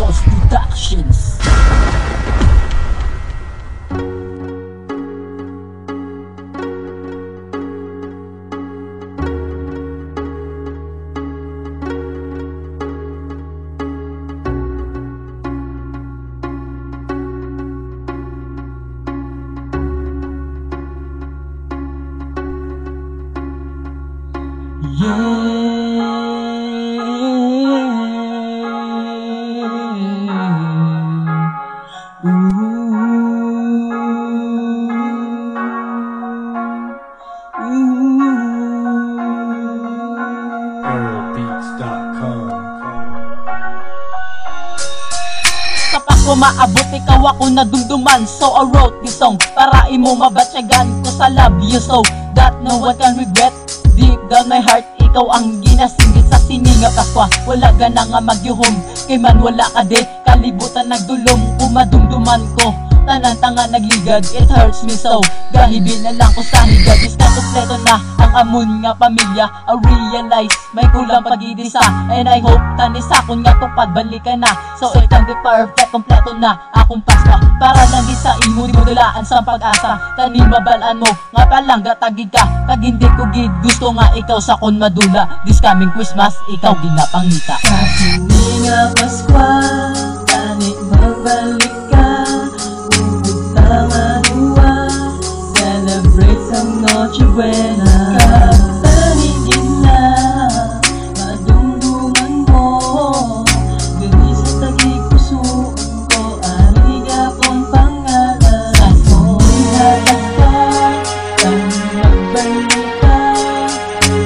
Santos Productions. Ko maabot, ikaw ako nadumduman. So I wrote this song para imo mabatyagan ko sa love you so that no one can regret. Deep down my heart, ikaw ang ginasinggit sa sininga Paskwa. Wala ka na nga magyuhom, kay man wala ka di. Kalibutan nagdulong, kumadumduman ko. Tanan tanga nagligad, it hurts me so. Gahibil na lang ko sa higad, is na kompleto na ang amon nga pamilya. I realize may kulang pag-idisa, and I hope tanisa kun nga tupad balikan na. So it can be perfect, kompleto na akong Paskwa. Para lang isa imo di mo dulaan sa pag-asa. Tanin mabalaan mo, nga palang gatagig ka. Kag hindi ko gid gusto nga ikaw sa kon madula. This coming Christmas, ikaw ginapangita. Sa sininga Paskwa, tani magbalik ka. Celebrate sa Noche Buena. Kapanigin na madumduman mo. Gani sa tagig pusoon ko, aliga kong pangalan. Sa sininga Paskwa, kami magbalik ka.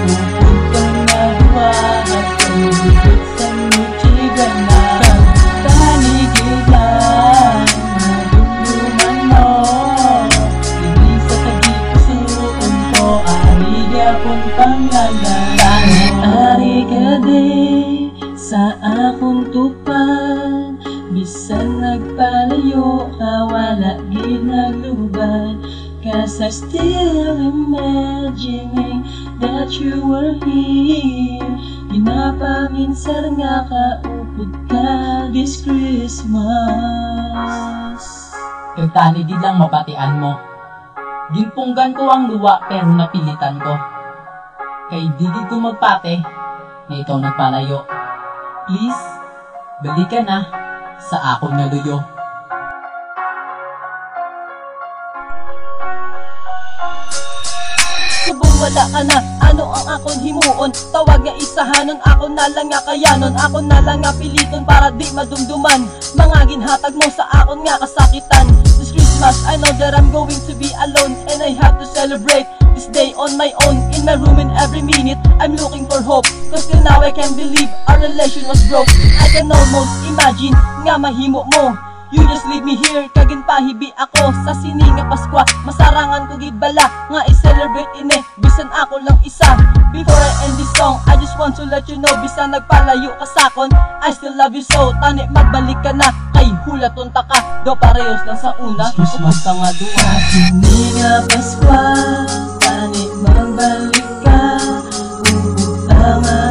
Upod kang nahuwan at kalibig sa Noche Buena. Kapanigin na ari ka di sa akong tupad. Bisan nagpalayo ka, wala ginagluban. Cause I still imagining that you were here. Ginapaminsan nga kaupod ka this Christmas. Kagtanigid lang mabatian mo. Ginpunggan ko ang luwa pero napilitan ko. Kay digid ko magpate na ikaw nagpalayo. Please, balikan na sa akong naluyo. Subong wala ka na, ano ang akong himuon? Tawag nga isahanon, ako na lang nga kayanon. Ako na lang nga piliton para di madumduman. Mga ginhatag mo sa akon nga kasakitan. This Christmas, I know that I'm going to be alone, and I have to celebrate this day on my own. In my room and every minute, I'm looking for hope. Cause till now I can't believe our relation was broke. I can almost imagine nga mahimo mo. You just leave me here, kagin pahibi ako sa sininga Paskwa. Masarangan ko gibala nga i-celebrate ini, bisan ako lang isa. Before I end this song, I just want to let you know, bisan nagpalayo ka sakon, I still love you so. Tani magbalik ka na, kay hulaton ta ka. Do parehos lang sa una, upos ka nga duwa. Sininga Paskwa, tani magbalik ka. Tama